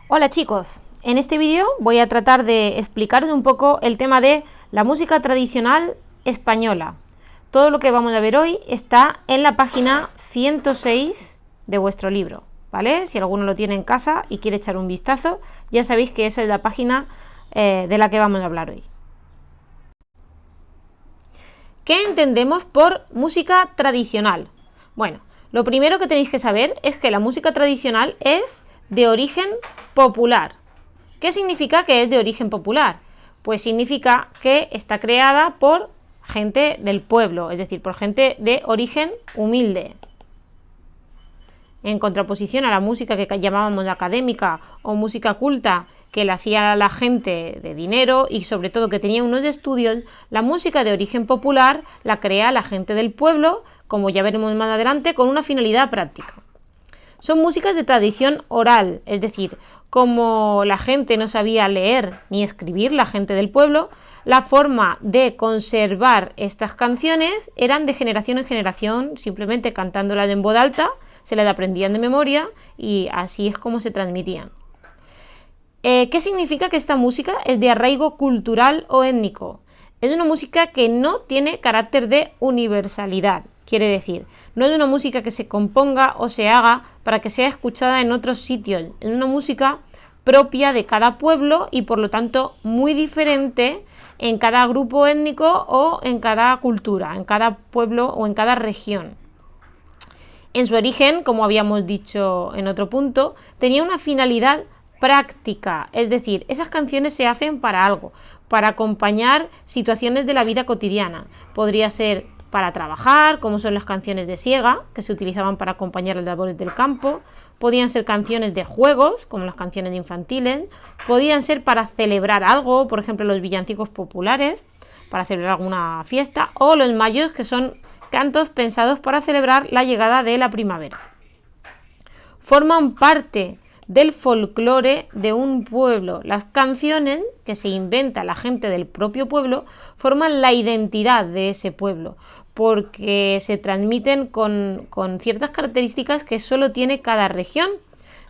Hola chicos, en este vídeo voy a tratar de explicaros un poco el tema de la música tradicional española. Todo lo que vamos a ver hoy está en la página 106 de vuestro libro, ¿vale? Si alguno lo tiene en casa y quiere echar un vistazo, ya sabéis que esa es la página de la que vamos a hablar hoy. ¿Qué entendemos por música tradicional? Bueno, lo primero que tenéis que saber es que la música tradicional es de origen popular. ¿Qué significa que es de origen popular? Pues significa que está creada por gente del pueblo, es decir, por gente de origen humilde. En contraposición a la música que llamábamos académica o música culta, que la hacía la gente de dinero y sobre todo que tenía unos estudios, la música de origen popular la crea la gente del pueblo, como ya veremos más adelante, con una finalidad práctica. Son músicas de tradición oral, es decir, como la gente no sabía leer ni escribir, la gente del pueblo, la forma de conservar estas canciones eran de generación en generación, simplemente cantándolas en voz alta, se las aprendían de memoria y así es como se transmitían. ¿Qué significa que esta música es de arraigo cultural o étnico? Es una música que no tiene carácter de universalidad, quiere decir, no es una música que se componga o se haga para que sea escuchada en otros sitios, es una música propia de cada pueblo y por lo tanto muy diferente en cada grupo étnico o en cada cultura, en cada pueblo o en cada región. En su origen, como habíamos dicho en otro punto, tenía una finalidad práctica, es decir, esas canciones se hacen para algo, para acompañar situaciones de la vida cotidiana. Podría ser para trabajar, como son las canciones de siega, que se utilizaban para acompañar las labores del campo. Podían ser canciones de juegos, como las canciones infantiles. Podían ser para celebrar algo, por ejemplo, los villancicos populares, para celebrar alguna fiesta, o los mayos, que son cantos pensados para celebrar la llegada de la primavera. Forman parte del folclore de un pueblo. Las canciones que se inventa la gente del propio pueblo forman la identidad de ese pueblo, porque se transmiten con ciertas características que solo tiene cada región.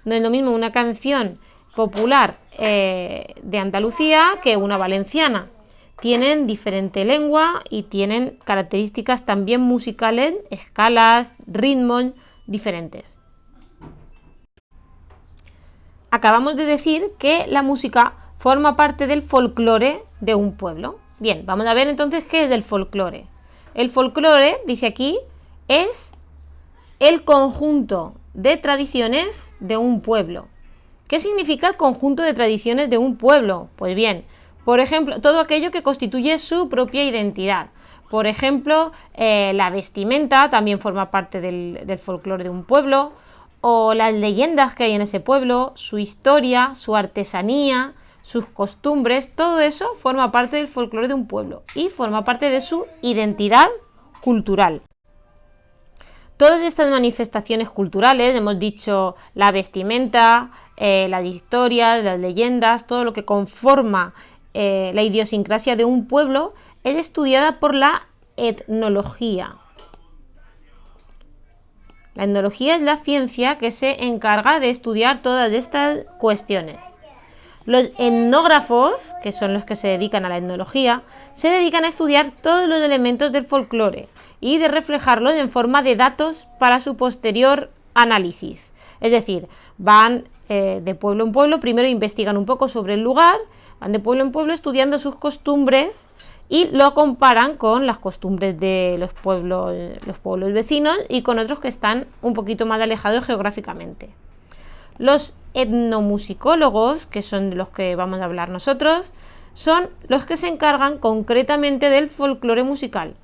No es lo mismo una canción popular de Andalucía que una valenciana. Tienen diferente lengua y tienen características también musicales, escalas, ritmos diferentes. Acabamos de decir que la música forma parte del folclore de un pueblo. Bien, vamos a ver entonces qué es el folclore. El folclore, dice aquí, es el conjunto de tradiciones de un pueblo. ¿Qué significa el conjunto de tradiciones de un pueblo? Pues bien, por ejemplo, todo aquello que constituye su propia identidad. Por ejemplo, la vestimenta también forma parte del folclore de un pueblo, o las leyendas que hay en ese pueblo, su historia, su artesanía, sus costumbres, todo eso forma parte del folclore de un pueblo y forma parte de su identidad cultural. Todas estas manifestaciones culturales, hemos dicho la vestimenta, las historias, las leyendas, todo lo que conforma la idiosincrasia de un pueblo, es estudiada por la etnología. La etnología es la ciencia que se encarga de estudiar todas estas cuestiones. Los etnógrafos, que son los que se dedican a la etnología, se dedican a estudiar todos los elementos del folclore y de reflejarlos en forma de datos para su posterior análisis. Es decir, van de pueblo en pueblo, primero investigan un poco sobre el lugar, van de pueblo en pueblo estudiando sus costumbres y lo comparan con las costumbres de los pueblos vecinos y con otros que están un poquito más alejados geográficamente. Los etnomusicólogos, que son de los que vamos a hablar nosotros, son los que se encargan concretamente del folclore musical.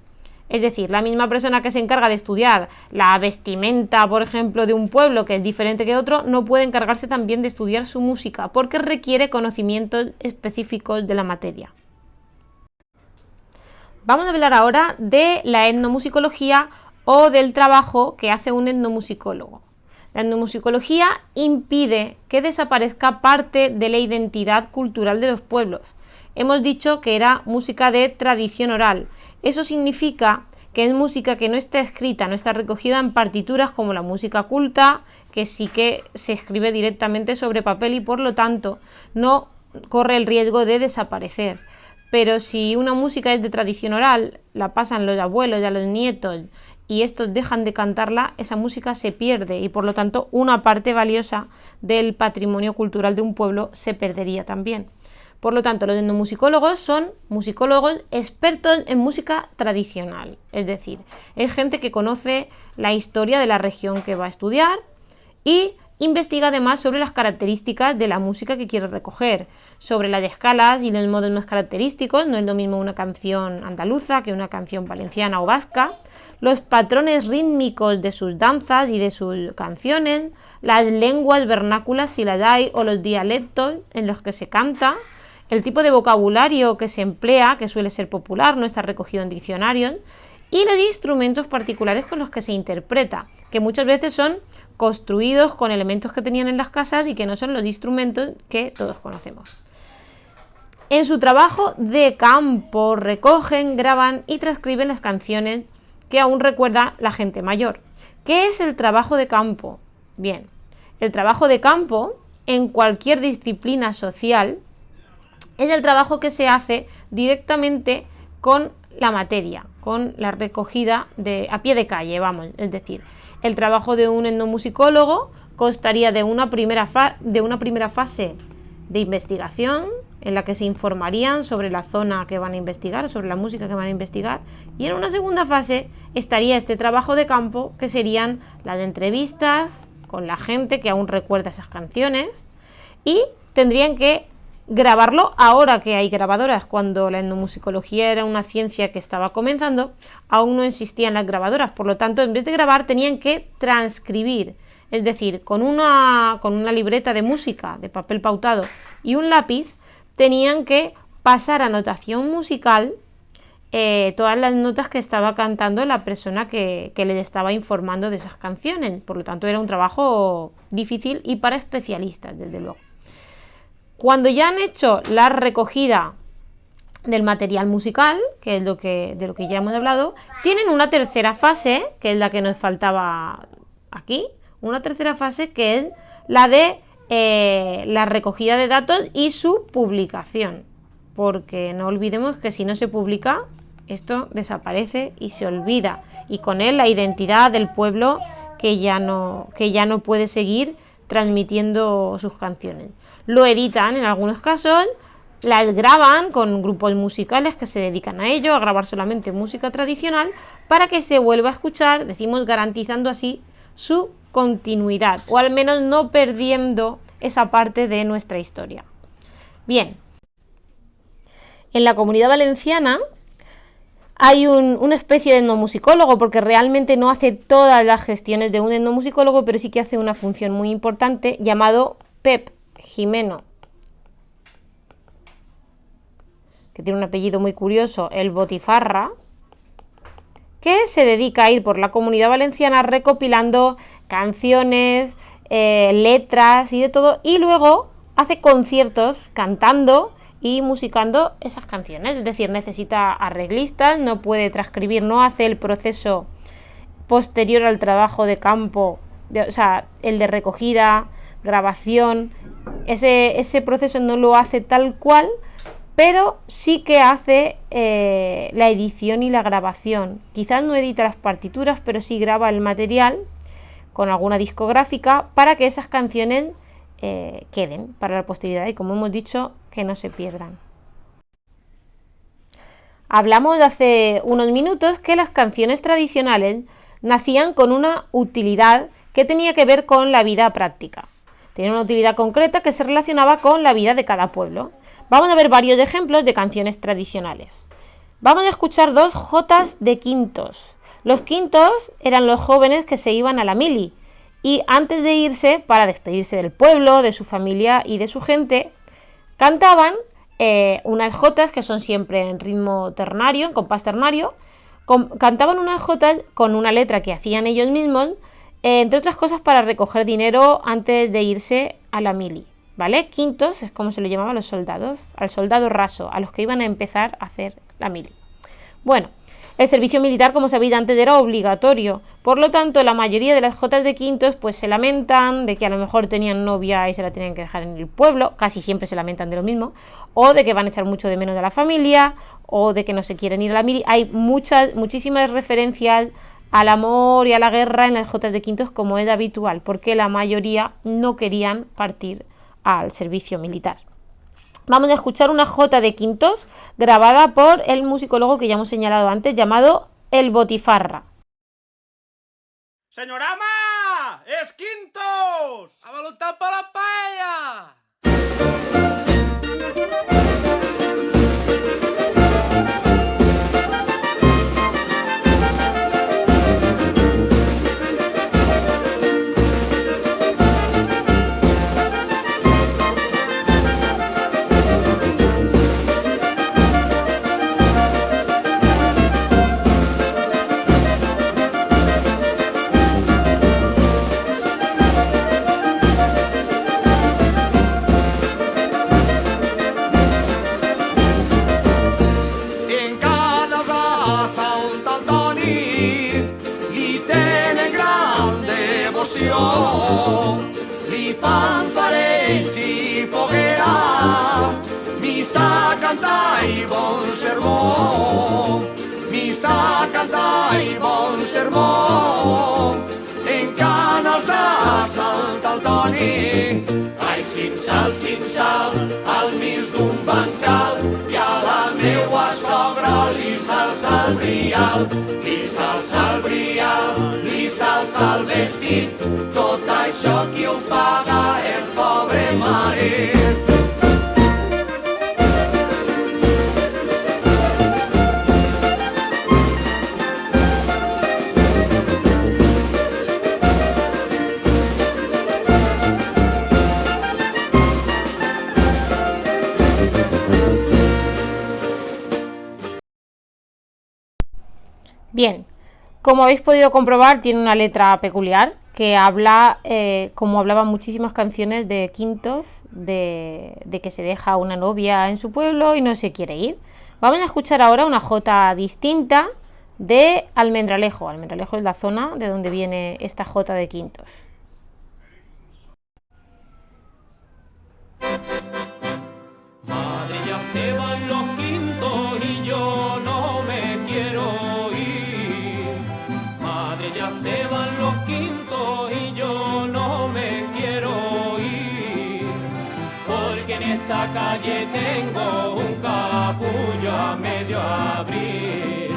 Es decir, la misma persona que se encarga de estudiar la vestimenta, por ejemplo, de un pueblo que es diferente que otro, no puede encargarse también de estudiar su música, porque requiere conocimientos específicos de la materia. Vamos a hablar ahora de la etnomusicología o del trabajo que hace un etnomusicólogo. La etnomusicología impide que desaparezca parte de la identidad cultural de los pueblos. Hemos dicho que era música de tradición oral. Eso significa que es música que no está escrita, no está recogida en partituras como la música culta, que sí que se escribe directamente sobre papel y por lo tanto no corre el riesgo de desaparecer. Pero si una música es de tradición oral, la pasan los abuelos y a los nietos y estos dejan de cantarla, esa música se pierde y por lo tanto una parte valiosa del patrimonio cultural de un pueblo se perdería también. Por lo tanto, los etnomusicólogos son musicólogos expertos en música tradicional, es decir, es gente que conoce la historia de la región que va a estudiar y investiga además sobre las características de la música que quiere recoger, sobre las escalas y los modos más característicos. No es lo mismo una canción andaluza que una canción valenciana o vasca, los patrones rítmicos de sus danzas y de sus canciones, las lenguas vernáculas si las hay o los dialectos en los que se canta, el tipo de vocabulario que se emplea, que suele ser popular, no está recogido en diccionarios, y los instrumentos particulares con los que se interpreta, que muchas veces son construidos con elementos que tenían en las casas y que no son los instrumentos que todos conocemos. En su trabajo de campo recogen, graban y transcriben las canciones que aún recuerda la gente mayor. ¿Qué es el trabajo de campo? Bien, el trabajo de campo en cualquier disciplina social es el trabajo que se hace directamente con la materia, con la recogida a pie de calle, vamos, es decir, el trabajo de un etnomusicólogo constaría de una primera fase de investigación en la que se informarían sobre la zona que van a investigar, sobre la música que van a investigar, y en una segunda fase estaría este trabajo de campo, que serían las entrevistas con la gente que aún recuerda esas canciones, y tendrían que grabarlo ahora que hay grabadoras. Cuando la etnomusicología era una ciencia que estaba comenzando, aún no existían las grabadoras, por lo tanto, en vez de grabar, tenían que transcribir, es decir, con una libreta de música, de papel pautado y un lápiz, tenían que pasar a notación musical todas las notas que estaba cantando la persona que les estaba informando de esas canciones. Por lo tanto, era un trabajo difícil y para especialistas, desde luego. Cuando ya han hecho la recogida del material musical, que es de lo que ya hemos hablado, tienen una tercera fase, que es la que nos faltaba aquí, una tercera fase que es la de la recogida de datos y su publicación, porque no olvidemos que si no se publica, esto desaparece y se olvida, y con él la identidad del pueblo que ya no puede seguir transmitiendo sus canciones. Lo editan en algunos casos, las graban con grupos musicales que se dedican a ello, a grabar solamente música tradicional, para que se vuelva a escuchar, decimos, garantizando así su continuidad, o al menos no perdiendo esa parte de nuestra historia. Bien, en la Comunidad Valenciana hay una especie de etnomusicólogo, porque realmente no hace todas las gestiones de un etnomusicólogo, pero sí que hace una función muy importante, llamado Pep Jimeno, que tiene un apellido muy curioso, el Botifarra, que se dedica a ir por la Comunidad Valenciana recopilando canciones, letras y de todo, y luego hace conciertos cantando y musicando esas canciones. Es decir, necesita arreglistas, no puede transcribir, no hace el proceso posterior al trabajo de campo, o sea, el de recogida, grabación, ese proceso no lo hace tal cual, pero sí que hace la edición y la grabación. Quizás no edita las partituras, pero sí graba el material con alguna discográfica para que esas canciones queden para la posteridad y, como hemos dicho, que no se pierdan. Hablamos hace unos minutos que las canciones tradicionales nacían con una utilidad que tenía que ver con la vida práctica. Tenía una utilidad concreta que se relacionaba con la vida de cada pueblo. Vamos a ver varios ejemplos de canciones tradicionales. Vamos a escuchar dos jotas de quintos. Los quintos eran los jóvenes que se iban a la mili y antes de irse, para despedirse del pueblo, de su familia y de su gente, cantaban unas jotas que son siempre en ritmo ternario, en compás ternario. Cantaban unas jotas con una letra que hacían ellos mismos, entre otras cosas para recoger dinero antes de irse a la mili, ¿vale? Quintos es como se le llamaba a los soldados, al soldado raso, a los que iban a empezar a hacer la mili. Bueno, El servicio militar, como sabéis, antes era obligatorio. Por lo tanto, la mayoría de las jotas de quintos pues se lamentan de que a lo mejor tenían novia y se la tenían que dejar en el pueblo. Casi siempre se lamentan de lo mismo. O de que van a echar mucho de menos de la familia. O de que no se quieren ir a la mili. Hay muchísimas referencias al amor y a la guerra en las jotas de quintos, como es habitual. Porque la mayoría no querían partir al servicio militar. Vamos a escuchar una jota de quintos grabada por el musicólogo que ya hemos señalado antes, llamado El Botifarra. ¡Señorama! ¡Es quintos! ¡A voluntad para la paella! Li fan parells i foguera, missa cantar i bon sermó, missa cantar i bon sermó, en canals a Sant Antoni. Ai, cinsal, al mig d'un bancal, i a la meua sogra li s'alça el brial, li s'alça el brial, li s'alça el vestit, tot això qui ho paga el pobre marit. Bien, como habéis podido comprobar, tiene una letra peculiar que habla, como hablaban muchísimas canciones de quintos, de que se deja una novia en su pueblo y no se quiere ir. Vamos a escuchar ahora una jota distinta de Almendralejo. Almendralejo es la zona de donde viene esta jota de quintos. Madre, ya se van los quintos y yo no me quiero ir. Madre, ya se van los quintos y yo no me quiero ir. Porque en esta calle tengo un capullo a medio abrir.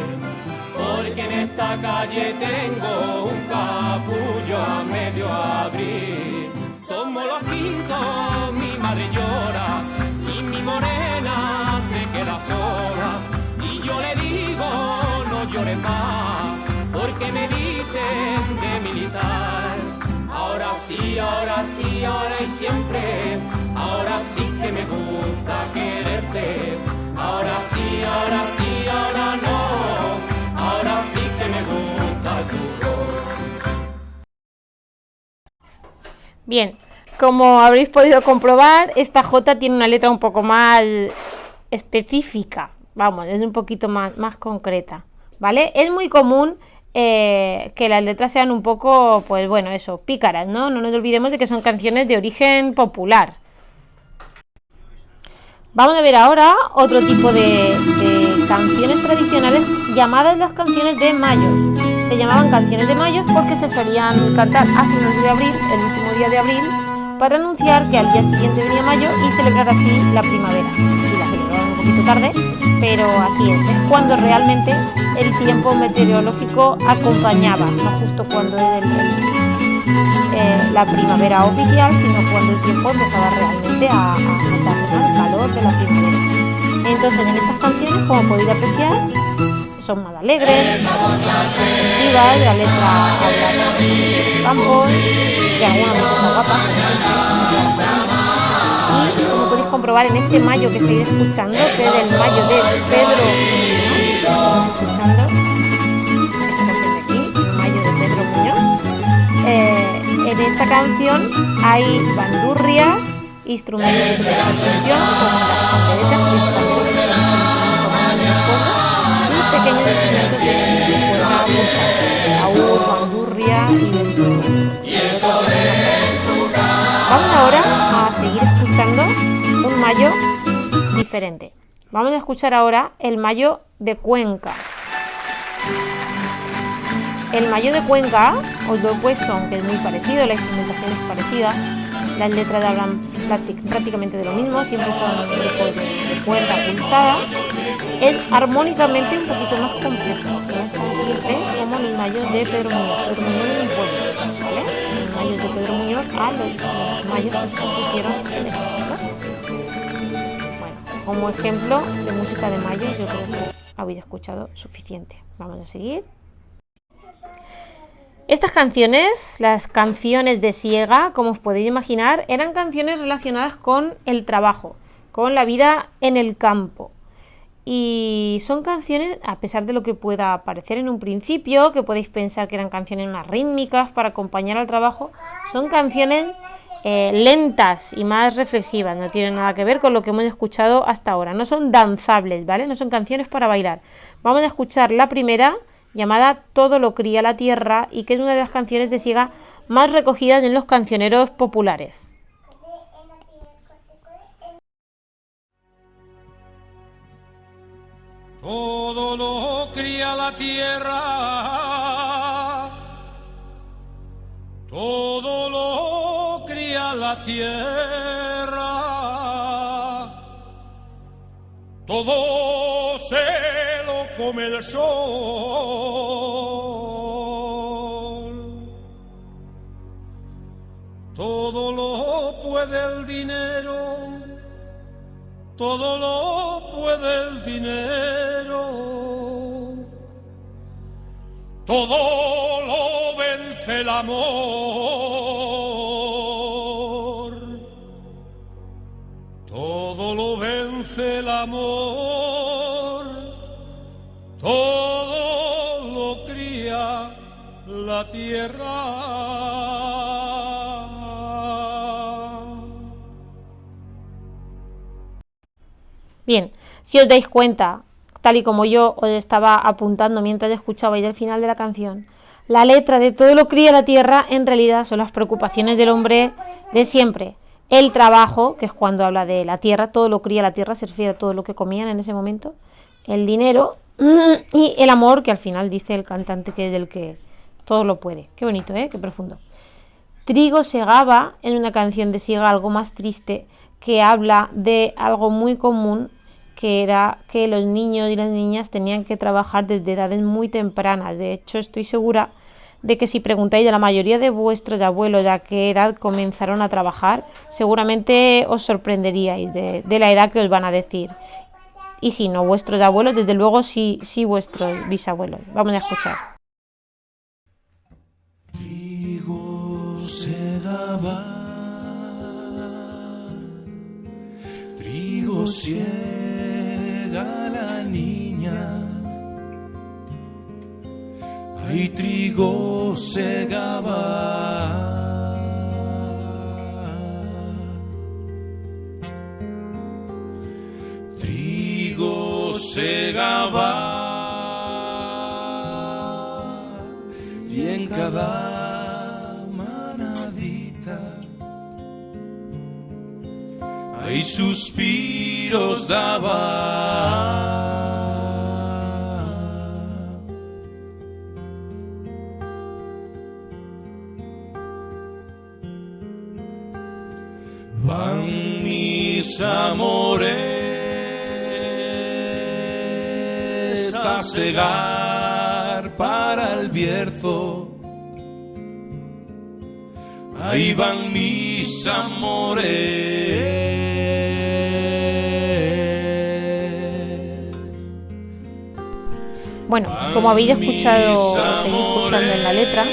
Porque en esta calle tengo un capullo a medio abrir. Somos los quintos, mi madre llora y mi morena se queda sola. Y yo le digo, no llores más, porque me dicen de militar. Ahora sí, ahora y siempre, ahora sí que me gusta quererte. Ahora sí, ahora no, ahora sí que me gusta tu voz. Bien, como habréis podido comprobar, esta jota tiene una letra un poco más específica, vamos, es un poquito más concreta, ¿vale? Es muy común que las letras sean un poco, pues bueno, eso, pícaras, ¿no? No nos olvidemos de que son canciones de origen popular. Vamos a ver ahora otro tipo de canciones tradicionales llamadas las canciones de mayos. Se llamaban canciones de mayos porque se solían cantar a finales de abril, el último día de abril, para anunciar que al día siguiente venía mayo y celebrar así la primavera. Sí, la celebraban un poquito tarde, pero así es cuando realmente el tiempo meteorológico acompañaba, no justo cuando es la primavera oficial, sino cuando el tiempo empezaba realmente a notarse, ¿no? El calor de la primavera. Entonces, en estas canciones, como podéis apreciar, son más alegres, festivas, la letra habla de campos, que algunas cosas guapas. Y como podéis comprobar en este mayo que estáis escuchando, que es el mayo de Pedro Muñoz, estamos escuchando esta canción de aquí, el mayo de Pedro Muñoz. En esta canción hay bandurrias, instrumentos de percusión, como las panderetas, principalmente, y pequeños instrumentos de cuerda pulsada, laúd, bandurria y venturra. Vamos ahora a seguir escuchando un mayo diferente. Vamos a escuchar ahora el mayo de Cuenca. El mayo de Cuenca, os lo he puesto, aunque es muy parecido, la instrumentación es parecida, las letras hablan prácticamente de lo mismo, siempre son grupos de cuerda pulsada, es armónicamente un poquito más complejo, no es tan simple como los mayos de Pedro Muñoz. Pedro Muñoz es un pueblo, ¿vale? Los mayos de Pedro Muñoz a los mayos que se compusieron en México. Bueno, como ejemplo de música de mayos, yo creo que habéis escuchado suficiente. Vamos a seguir. Estas canciones, las canciones de siega, como os podéis imaginar, eran canciones relacionadas con el trabajo, con la vida en el campo. Y son canciones, a pesar de lo que pueda parecer en un principio, que podéis pensar que eran canciones más rítmicas para acompañar al trabajo, son canciones lentas y más reflexivas, no tienen nada que ver con lo que hemos escuchado hasta ahora. No son danzables, ¿vale? No son canciones para bailar. Vamos a escuchar la primera, llamada Todo lo cría la tierra, y que es una de las canciones de siega más recogidas en los cancioneros populares. Todo lo cría la tierra, todo lo cría la tierra, todo se lo come el sol, todo lo puede el dinero, todo lo puede el dinero, todo lo vence el amor, todo lo vence el amor, todo lo cría la tierra. Bien, si os dais cuenta, tal y como yo os estaba apuntando mientras escuchabais el final de la canción, la letra de Todo lo cría la tierra en realidad son las preocupaciones del hombre de siempre. El trabajo, que es cuando habla de la tierra, todo lo cría la tierra, se refiere a todo lo que comían en ese momento, el dinero y el amor, que al final dice el cantante que es el que todo lo puede. Qué bonito, qué profundo. Trigo segaba es una canción de siega algo más triste, que habla de algo muy común, que era que los niños y las niñas tenían que trabajar desde edades muy tempranas. De hecho, estoy segura de que si preguntáis a la mayoría de vuestros abuelos a qué edad comenzaron a trabajar, seguramente os sorprenderíais de la edad que os van a decir. Y si no vuestros abuelos, desde luego sí vuestros bisabuelos. Vamos a escuchar. Trigo segaba, trigo ciega la niña, ay, trigo segaba. Trigo segaba y en cada manadita hay suspiros daba. Van mis amores a segar para el Bierzo. Ahí van mis amores. Bueno, como habéis escuchado, seguid escuchando en la letra,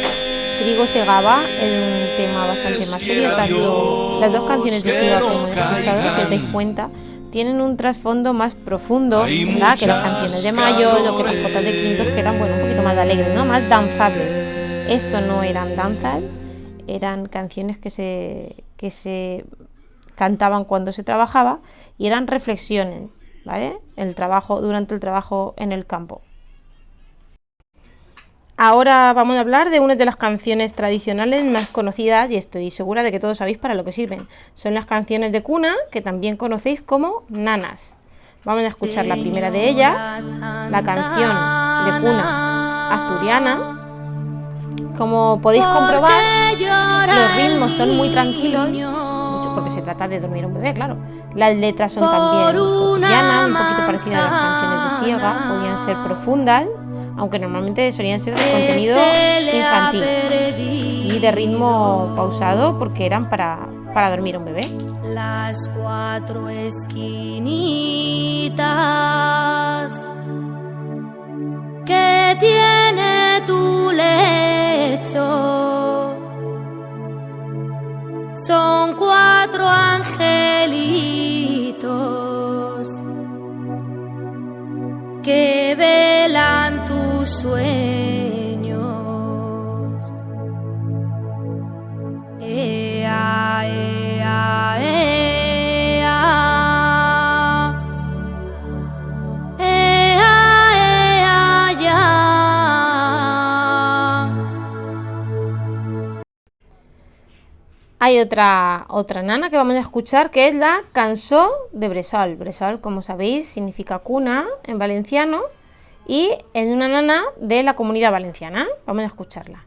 Trigo segaba es un tema bastante más serio. Tanto las dos canciones de siega que hemos escuchado, si os dais cuenta, tienen un trasfondo más profundo, ¿verdad?, que las canciones de Mayo o que las jotas de Quintos, que eran, bueno, un poquito más alegres, ¿no?, más danzables. Esto no eran danzas, eran canciones que se cantaban cuando se trabajaba y eran reflexiones, ¿vale?, el trabajo, durante el trabajo en el campo. Ahora vamos a hablar de una de las canciones tradicionales más conocidas y estoy segura de que todos sabéis para lo que sirven. Son las canciones de cuna, que también conocéis como nanas. Vamos a escuchar la primera de ellas, la canción de cuna asturiana. Como podéis comprobar, los ritmos son muy tranquilos, mucho porque se trata de dormir a un bebé, claro. Las letras son también cotidianas, un poquito parecidas a las canciones de Siega, podían ser profundas, aunque normalmente solían ser de contenido infantil y de ritmo pausado porque eran para dormir a un bebé. Las cuatro esquinitas que tiene tu lecho son cuatro angelitos que velan tus sueños. Ea, ea, ea. Ea, ea, ya. Hay otra nana que vamos a escuchar, que es la cançó de Bressol. Bressol, como sabéis, significa cuna en valenciano y es una nana de la Comunidad Valenciana. Vamos a escucharla.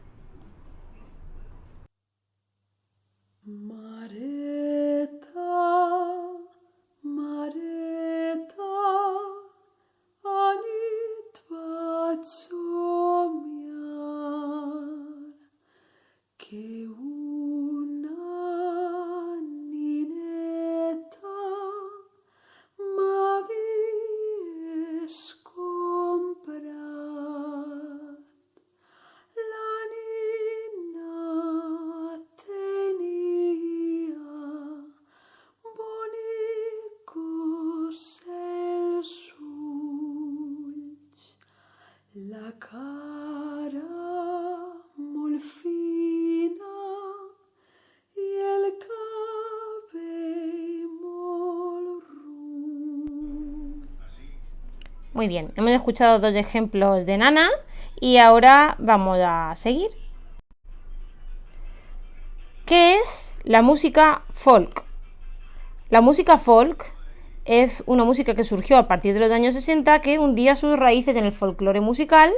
La cara molt fina i el cabell molt rund. Muy bien, hemos escuchado dos ejemplos de nana y ahora vamos a seguir. ¿Qué es la música folk? La música folk es una música que surgió a partir de los años 60, que hundía sus raíces en el folclore musical,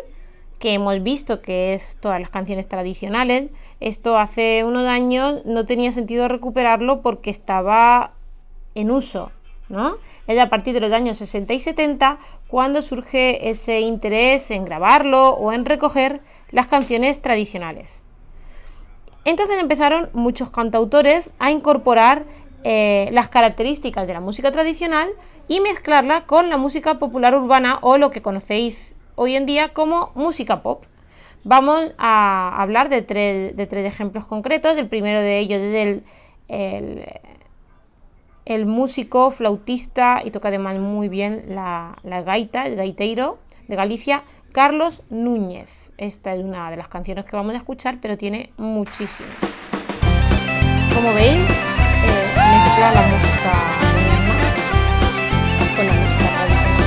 que hemos visto que es todas las canciones tradicionales. Esto hace unos años no tenía sentido recuperarlo porque estaba en uso, ¿no? Es a partir de los años 60 y 70 cuando surge ese interés en grabarlo o en recoger las canciones tradicionales. Entonces empezaron muchos cantautores a incorporar las características de la música tradicional y mezclarla con la música popular urbana o lo que conocéis hoy en día como música pop. Vamos a hablar de tres ejemplos concretos. El primero de ellos es el músico, flautista y toca además muy bien la gaita, el gaiteiro de Galicia, Carlos Núñez. Esta es una de las canciones que vamos a escuchar, pero tiene muchísimo. Como veis, mezcla la música moderna con la música tradicional.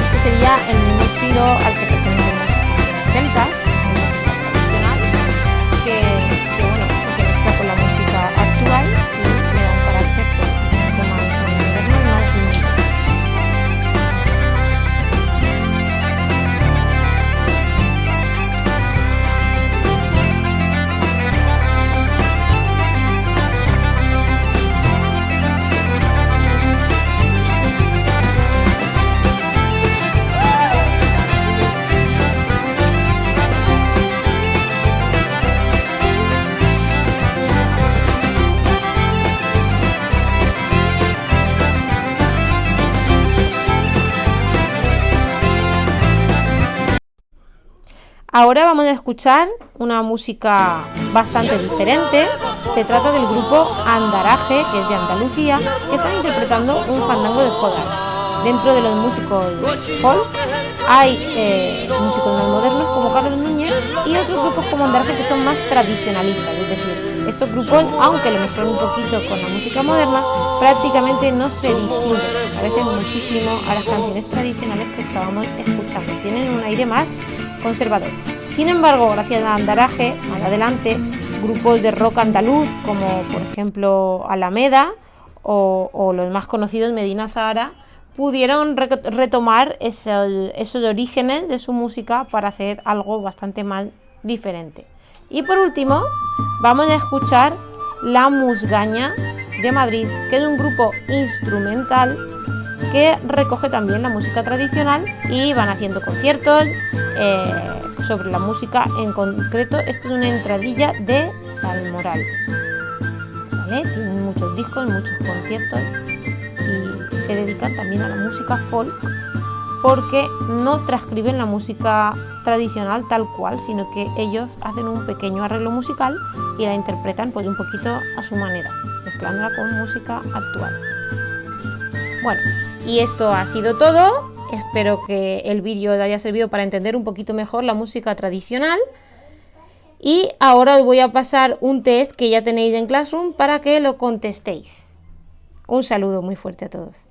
Este sería el mismo estilo al que pertenecen las celtas, la música tradicional, que bueno, que se mezcla con la música actual y le da un carácter un poco más moderno y más único. Ahora vamos a escuchar una música bastante diferente. Se trata del grupo Andaraje, que es de Andalucía, que están interpretando un fandango de joda. Dentro de los músicos folk hay músicos más modernos como Carlos Núñez y otros grupos como Andaraje que son más tradicionalistas. Es decir, estos grupos, aunque lo mezclan un poquito con la música moderna, prácticamente no se distinguen, se parecen muchísimo a las canciones tradicionales que estábamos escuchando. Tienen un aire más conservador. Sin embargo, gracias al andaraje, más adelante, grupos de rock andaluz como por ejemplo Alameda o los más conocidos Medina Zahara pudieron retomar esos orígenes de su música para hacer algo bastante más diferente. Y por último, vamos a escuchar La Musgaña de Madrid, que es un grupo instrumental que recoge también la música tradicional y van haciendo conciertos sobre la música. En concreto, esto es una entradilla de Salmoral, ¿vale? Tienen muchos discos, muchos conciertos y se dedican también a la música folk, porque no transcriben la música tradicional tal cual, sino que ellos hacen un pequeño arreglo musical y la interpretan pues un poquito a su manera, mezclándola con música actual. Bueno, y esto ha sido todo. Espero que el vídeo os haya servido para entender un poquito mejor la música tradicional. Y ahora os voy a pasar un test que ya tenéis en Classroom para que lo contestéis. Un saludo muy fuerte a todos.